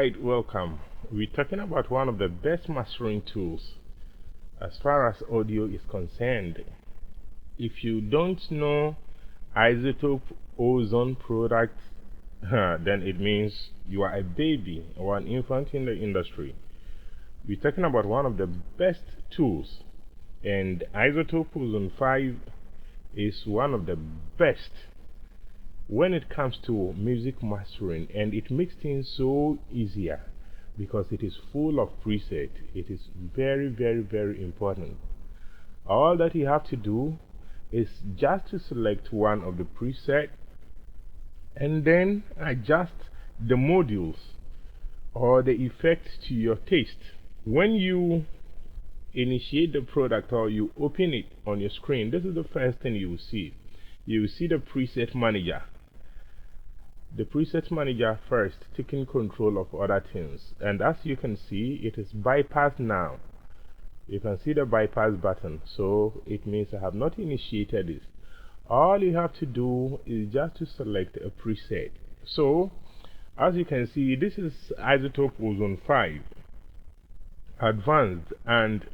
Alright, welcome. We're talking about one of the best mastering tools as far as audio is concerned. If you don't know Izotope Ozone product, then it means you are a baby or an infant in the industry. We're talking about one of the best tools, and Izotope Ozone 5 is one of the best when it comes to music mastering, and it makes things so easier because it is full of preset. It is very important. All that you have to do is just to select one of the preset and then adjust the modules or the effect to your taste. When you initiate the product or you open it on your screen, this is the first thing you will see. You will see the preset manager. The preset manager first, taking control of other things, and as you can see, it is bypassed now. You can see the bypass button, so it means I have not initiated this. All you have to do is just to select a preset. So as you can see, this is Izotope Ozone 5 Advanced, and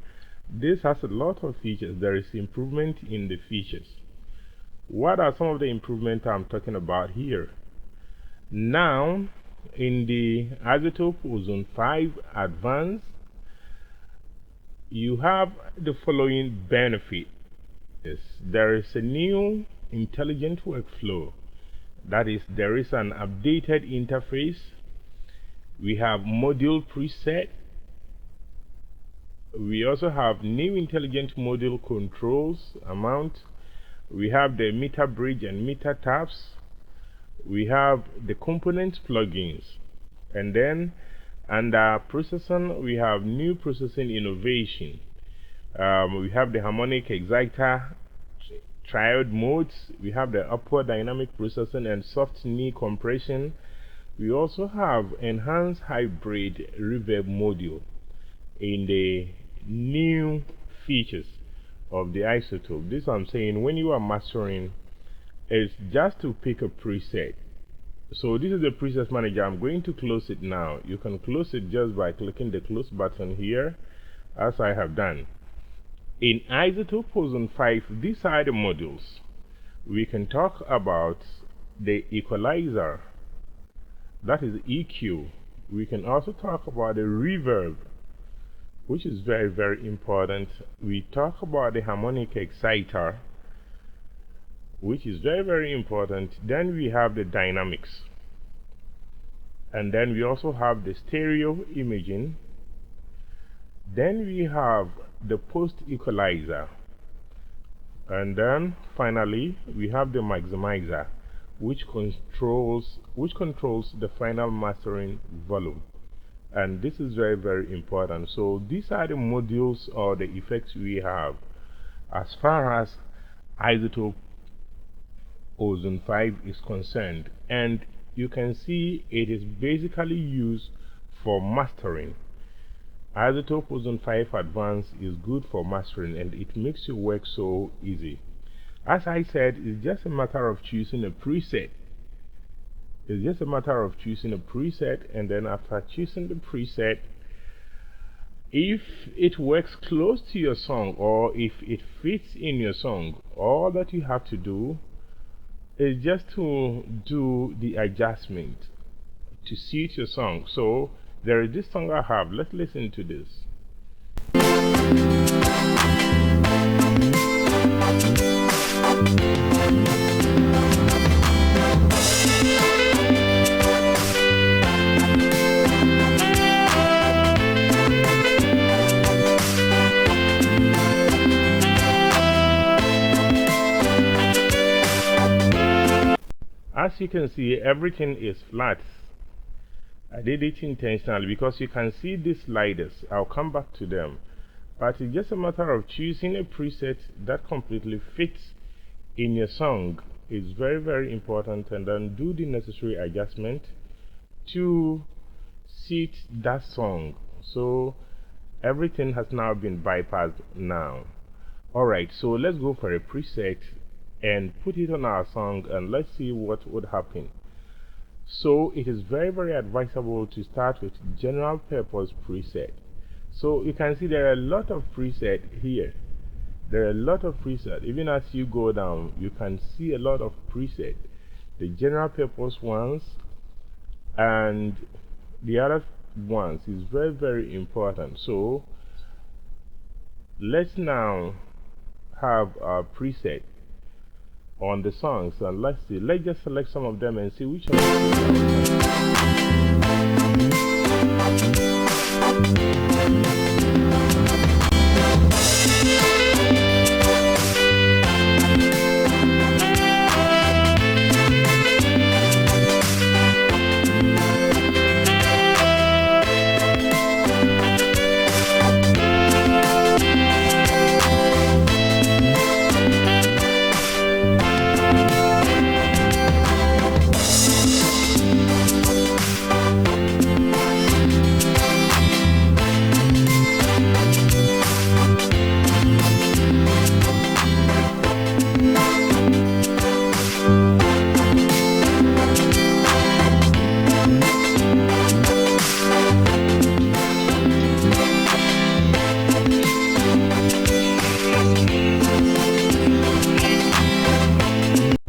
this has a lot of features. There is improvement in the features. What are some of the improvements I'm talking about here? Now, in the Izotope Ozone 5 Advanced, you have the following benefit. Yes, there is a new intelligent workflow. That is, there is an updated interface. We have module preset. We also have new intelligent module controls amount. We have the meter bridge and meter tabs. We have the components plugins, and then under processing we have new processing innovation. We have the harmonic exciter triode modes. We have the upward dynamic processing and soft knee compression. We also have enhanced hybrid reverb module in the new features of the Izotope. This I'm saying, when you are mastering, is just to pick a preset. So this is the preset manager. I'm going to close it now. You can close it just by clicking the close button here, as I have done. In Izotope Ozone 5, these are the modules. We can talk about the equalizer, that is EQ. We can also talk about the reverb, which is very important. We talk about the harmonic exciter, which is very important. Then we have the dynamics, and then we also have the stereo imaging. Then we have the post equalizer, and then finally we have the maximizer, which controls the final mastering volume. And this is very important. So these are the modules or the effects we have as far as Izotope Ozone 5 is concerned, and you can see it is basically used for mastering. Izotope Ozone 5 Advanced is good for mastering, and it makes your work so easy. As I said, it's just a matter of choosing a preset. It's just a matter of choosing a preset, and then after choosing the preset, if it works close to your song or if it fits in your song, all that you have to do is just to do the adjustment to suit your song. So there is this song I have. Let's listen to this. As you can see, everything is flat. I did it intentionally because you can see these sliders. I'll come back to them, but it's just a matter of choosing a preset that completely fits in your song. It's very important, and then do the necessary adjustment to suit that song. So everything has now been bypassed now. Alright, so let's go for a preset and put it on our song, and let's see what would happen. So it is very advisable to start with general purpose preset. So you can see there are a lot of preset here. There are a lot of preset. Even as you go down, you can see a lot of preset. The general purpose ones and the other ones is very important. So let's now have a preset on the songs, and let's see. Let's just select some of them and see which one.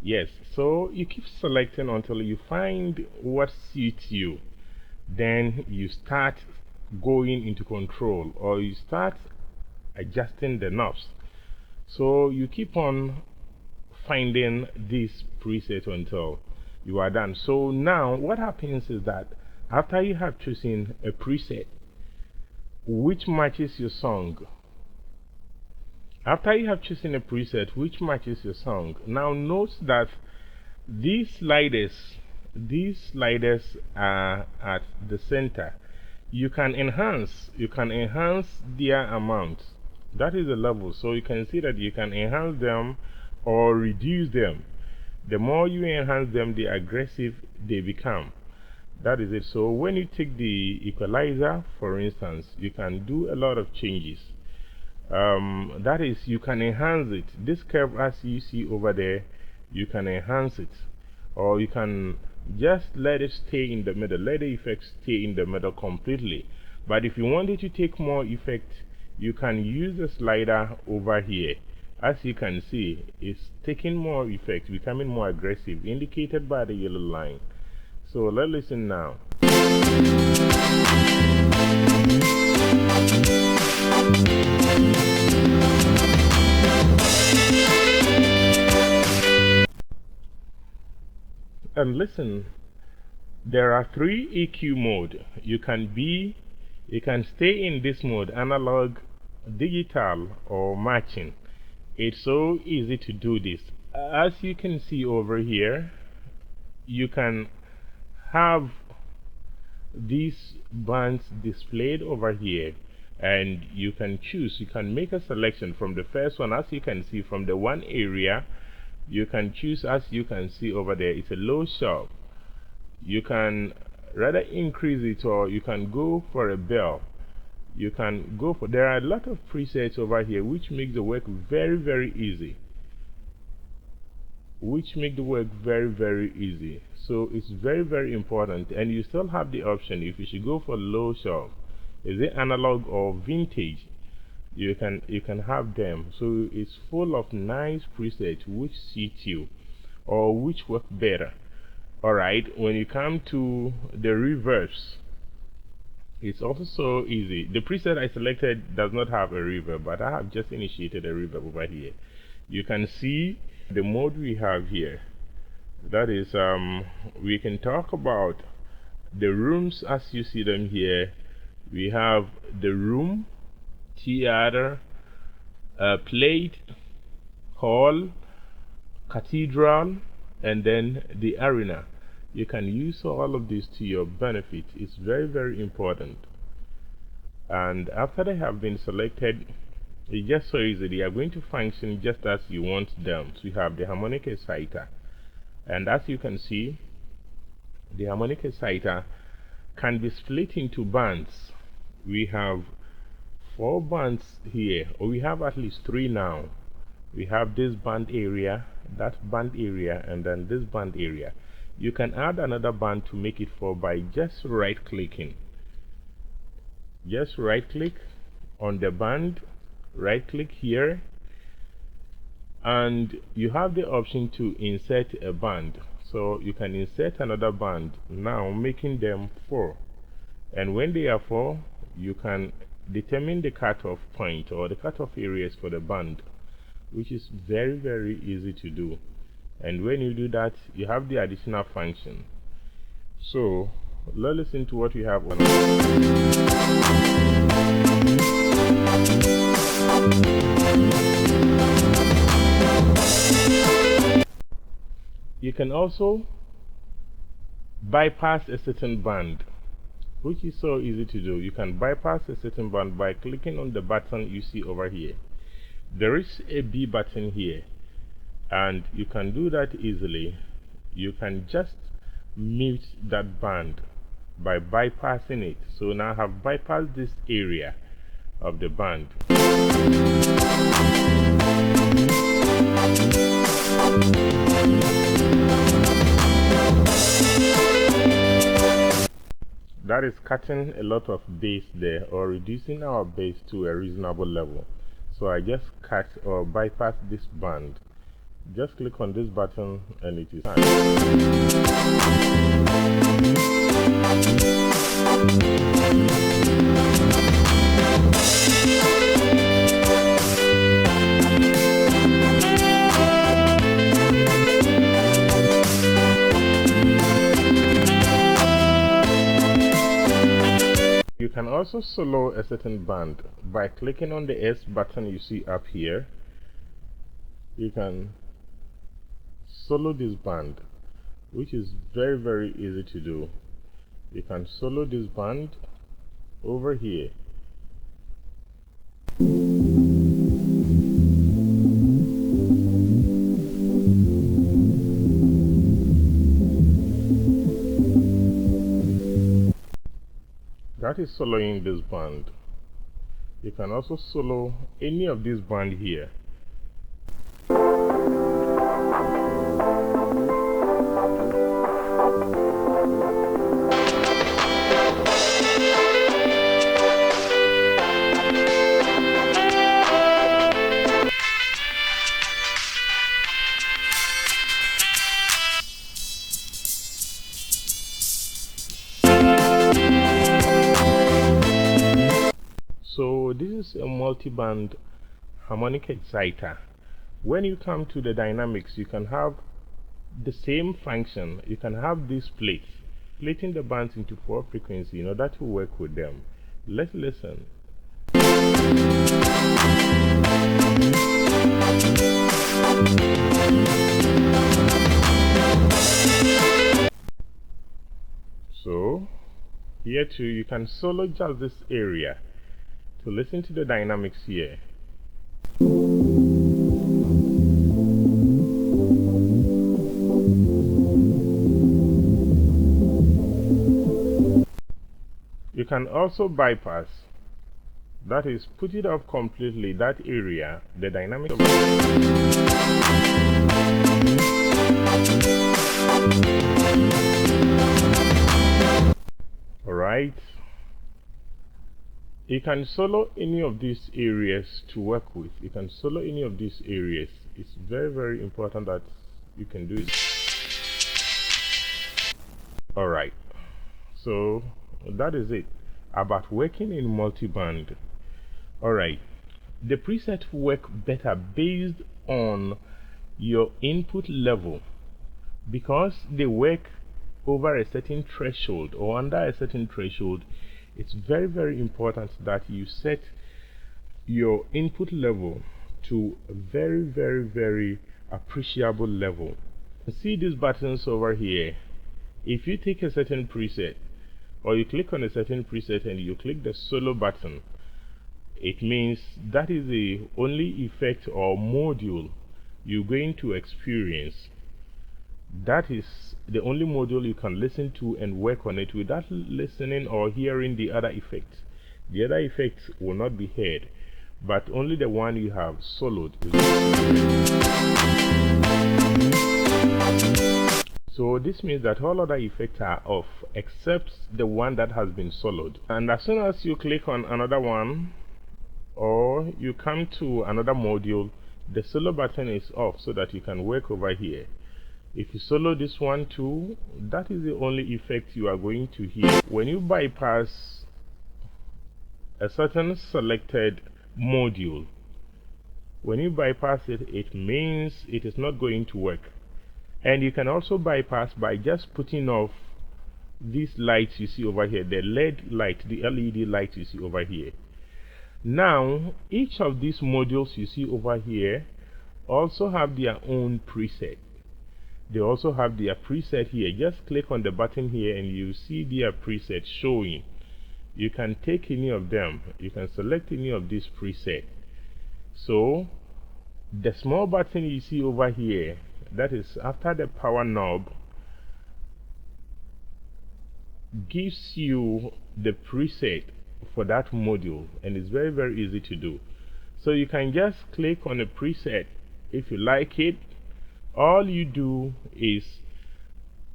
Yes, so you keep selecting until you find what suits you. Then you start going into control, or you start adjusting the knobs. So you keep on finding this preset until you are done. So now what happens is that after you have chosen a preset which matches your song, after you have chosen a preset which matches your song, now note that these sliders are at the center. You can enhance their amount. That is the level. So you can see that you can enhance them or reduce them. The more you enhance them, the aggressive they become. That is it. So when you take the equalizer, for instance, you can do a lot of changes. That is, you can enhance it. This curve, as you see over there, you can enhance it, or you can just let it stay in the middle, let the effect stay in the middle completely. But if you wanted to take more effect, you can use the slider over here. As you can see, it's taking more effect, becoming more aggressive, indicated by the yellow line. So let's listen now. And listen, there are 3 EQ mode. You can stay in this mode: analog, digital, or matching. It's so easy to do this. As you can see over here, you can have these bands displayed over here, and you can choose, you can make a selection from the first one. As you can see, from the one area, you can choose, as you can see over there, it's a low sharp. You can rather increase it, or you can go for a bell. You can go for, there are a lot of presets over here which make the work very easy, very easy. So it's very important. And you still have the option, if you should go for low sharp, is it analog or vintage, you can have them. So it's full of nice presets which suit you or which work better. Alright, when you come to the reverbs, it's also so easy. The preset I selected does not have a reverb, but I have just initiated a reverb over here. You can see the mode we have here. That is, we can talk about the rooms as you see them here. We have the room, theater, plate, hall, cathedral, and then the arena. You can use all of this to your benefit. It's very important. And after they have been selected, it's just so easy. They are going to function just as you want them. So you have the harmonic exciter, and as you can see, the harmonic exciter can be split into bands. We have 4 bands here, or we have at least 3 now. We have this band area, that band area, and then this band area. You can add another band to make it 4 by just right clicking. Just right click on the band, right click here, and you have the option to insert a band. So you can insert another band, now making them 4. And when they are 4, you can determine the cutoff point or the cutoff areas for the band, which is very easy to do. And when you do that, you have the additional function. So let's listen to what we have on. You can also bypass a certain band, which is so easy to do. You can bypass a certain band by clicking on the button you see over here. There is a B button here, and you can do that easily. You can just mute that band by bypassing it. So now I have bypassed this area of the band. That is cutting a lot of bass there, or reducing our bass to a reasonable level. So I just cut or bypass this band. Just click on this button and it is done. You can also solo a certain band by clicking on the S button you see up here. You can solo this band, which is very easy to do. You can solo this band over here. That is soloing this band. You can also solo any of this band here. So this is a multi-band harmonic exciter. When you come to the dynamics, you can have the same function. You can have this split, splitting the bands into 4 frequencies in order to work with them. Let's listen. So here too, you can solo just this area. So listen to the dynamics here. You can also bypass, that is, put it off completely, that area, the dynamics of Alright. You can solo any of these areas to work with. You can solo any of these areas. It's very important that you can do it. Alright. So that is it about working in multi-band. Alright. The presets work better based on your input level, because they work over a certain threshold or under a certain threshold. It's very important that you set your input level to a very appreciable level. See these buttons over here. If you take a certain preset, or you click on a certain preset and you click the solo button, it means that is the only effect or module you're going to experience. That is the only module you can listen to and work on it without listening or hearing the other effects. The other effects will not be heard, but only the one you have soloed. So So this means that all other effects are off except the one that has been soloed. And as soon as you click on another one or you come to another module, the solo button is off so that you can work over here. If you solo this one too, that is the only effect you are going to hear. When you bypass a certain selected module, when you bypass it, it means it is not going to work. And you can also bypass by just putting off these lights you see over here, the LED light, the LED light you see over here. Now, each of these modules you see over here also have their own preset. They also have their preset here. Just click on the button here and you see their preset showing. You can take any of them. You can select any of these presets. So, the small button you see over here, that is after the power knob, gives you the preset for that module, and it's very, very easy to do. So you can just click on a preset if you like it. All you do is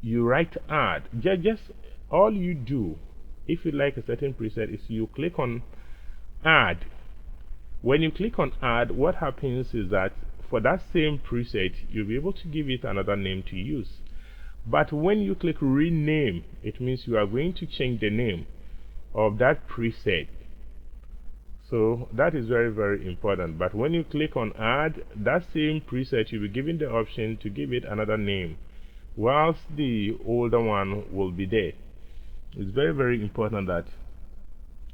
you write add. Just all you do if you like a certain preset is you click on add. When you click on add, what happens is that for that same preset you'll be able to give it another name to use. But when you click rename, it means you are going to change the name of that preset. So that is very, very important. But when you click on add, that same preset you'll be given the option to give it another name, whilst the older one will be there. It's very, very important that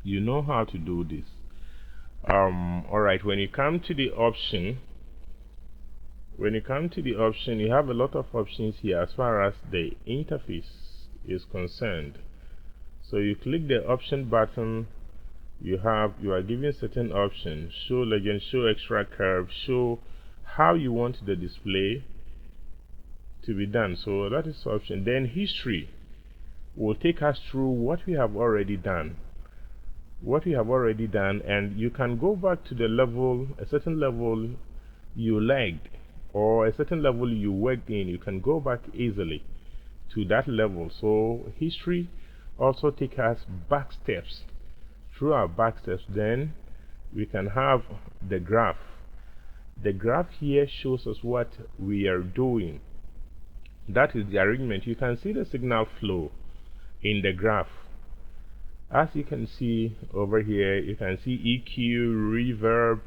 you know how to do this. Alright, when you come to the option, you have a lot of options here as far as the interface is concerned. So you click the option button, you are given certain options: show legend, show extra curve, show how you want the display to be done. So that is option. Then history will take us through what we have already done. And you can go back to the level, a certain level you lagged, or a certain level you worked in. You can go back easily to that level. So history also take us back steps. Through our back steps, then we can have the graph. The graph here shows us what we are doing. That is the arrangement. You can see the signal flow in the graph. As you can see over here, you can see EQ, reverb.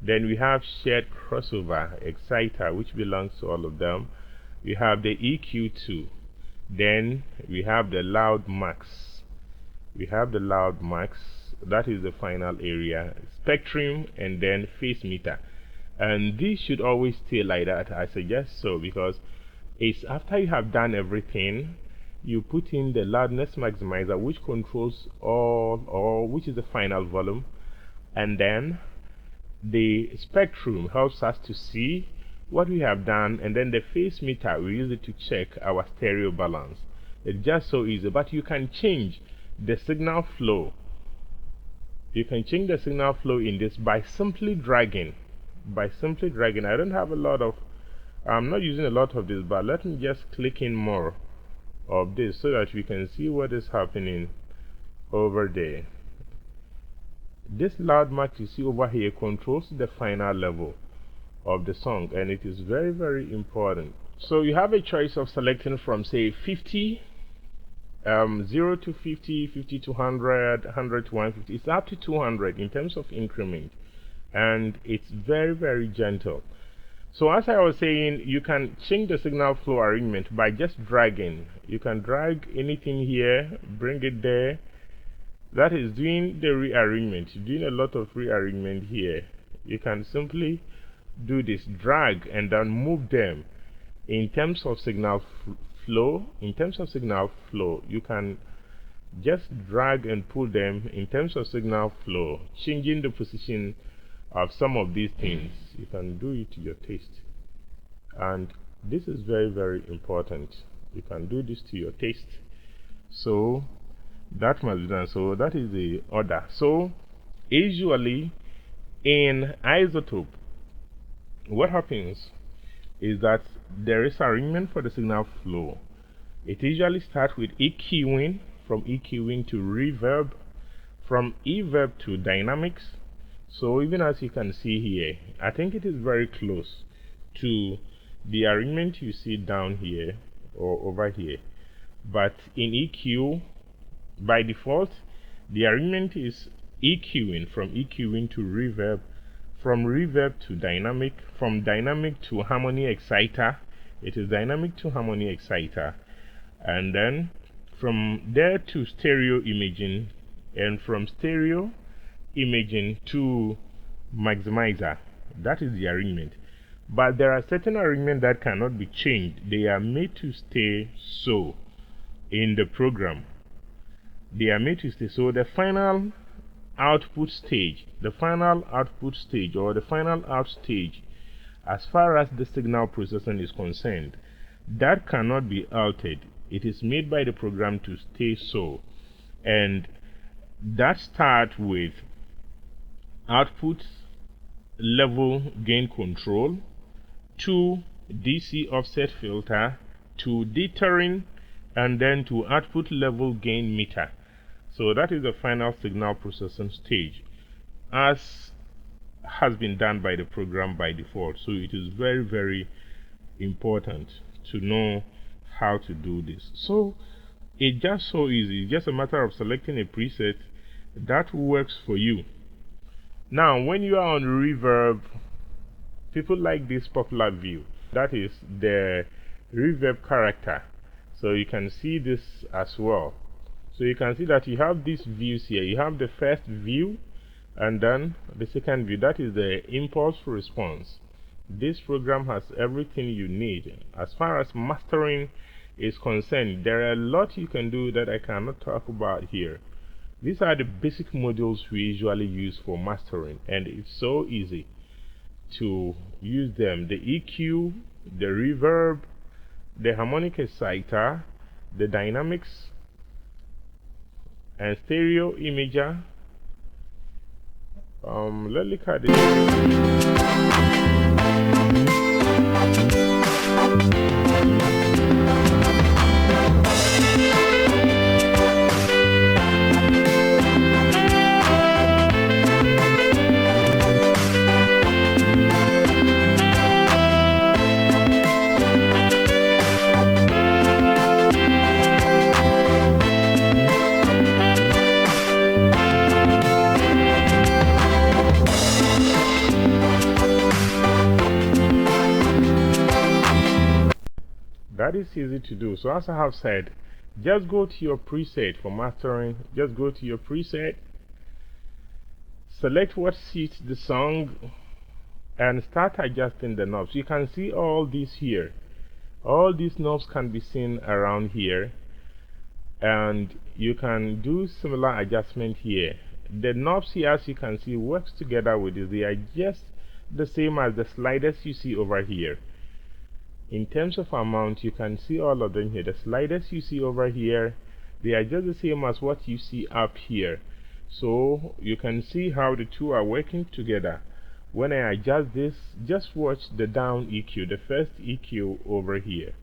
Then we have shared crossover, exciter, which belongs to all of them. We have the EQ too. Then we have the loud max. That is the final area. Spectrum and then phase meter. And this should always stay like that. I suggest so, because it's after you have done everything, you put in the loudness maximizer, which controls all, or which is the final volume, and then the spectrum helps us to see what we have done, and then the phase meter, we use it to check our stereo balance. It's just so easy. But you can change the signal flow. You can change the signal flow in this by simply dragging. I don't have a lot of, I'm not using a lot of this, but let me just click in more of this so that we can see what is happening over there. This loud max you see over here controls the final level of the song, and it is very, very important. So you have a choice of selecting from, say, 50, 0 to 50, 50 to 100, 100 to 150. It's up to 200 in terms of increment, and it's very, very gentle. So as I was saying, you can change the signal flow arrangement by just dragging. You can drag anything here, bring it there. That is doing the rearrangement. You're doing a lot of rearrangement here. You can simply do this, drag and then move them. In terms of signal flow, you can just drag and pull them in terms of signal flow, changing the position of some of these things. You can do it to your taste, and this is very, very important. You can do this to your taste. So that must be done. So that is the order. So usually in Izotope, what happens is that there is arrangement for the signal flow, It usually starts with EQing, from EQing to reverb, from reverb to dynamics. So even as you can see here, I think it is very close to the arrangement you see down here or over here. But in EQ, by default, the arrangement is EQing, from EQing to reverb, from reverb to dynamic, from dynamic to harmony exciter. It is dynamic to harmony exciter, and then from there to stereo imaging, and from stereo imaging to maximizer. That is the arrangement. But there are certain arrangements that cannot be changed. They are made to stay so in the program. They are made to stay. So the final output stage, or the final out stage, as far as the signal processing is concerned, that cannot be altered. It is made by the program to stay so. And that starts with output level gain control, to DC offset filter, to dithering, and then to output level gain meter. So that is the final signal processing stage, as has been done by the program by default. So it is very, very important to know how to do this. So it's just so easy. It's just a matter of selecting a preset that works for you. Now, when you are on reverb, people like this popular view. That is the reverb character. So you can see this as well. So you can see that you have these views here. You have the first view and then the second view. That is the impulse response. This program has everything you need. As far as mastering is concerned, there are a lot you can do that I cannot talk about here. These are the basic modules we usually use for mastering, and it's so easy to use them. The EQ, the reverb, the harmonic exciter, the dynamics, and stereo imager. Let's look at this. That is easy to do. So as I have said, just go to your preset for mastering. Just go to your preset, select what suits the song, and start adjusting the knobs. You can see all these here. All these knobs can be seen around here, and you can do similar adjustment here. The knobs here, as you can see, works together with this. They are just the same as the sliders you see over here. In terms of amount, you can see all of them here. The sliders you see over here, they are just the same as what you see up here. So you can see how the two are working together. When I adjust this, just watch the down EQ, the first EQ over here.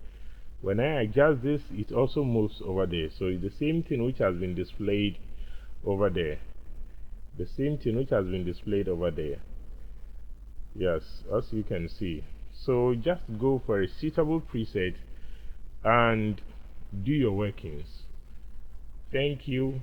When I adjust this, it also moves over there. So it's the same thing which has been displayed over there. The same thing which has been displayed over there. Yes, as you can see. So just go for a suitable preset and do your workings. Thank you.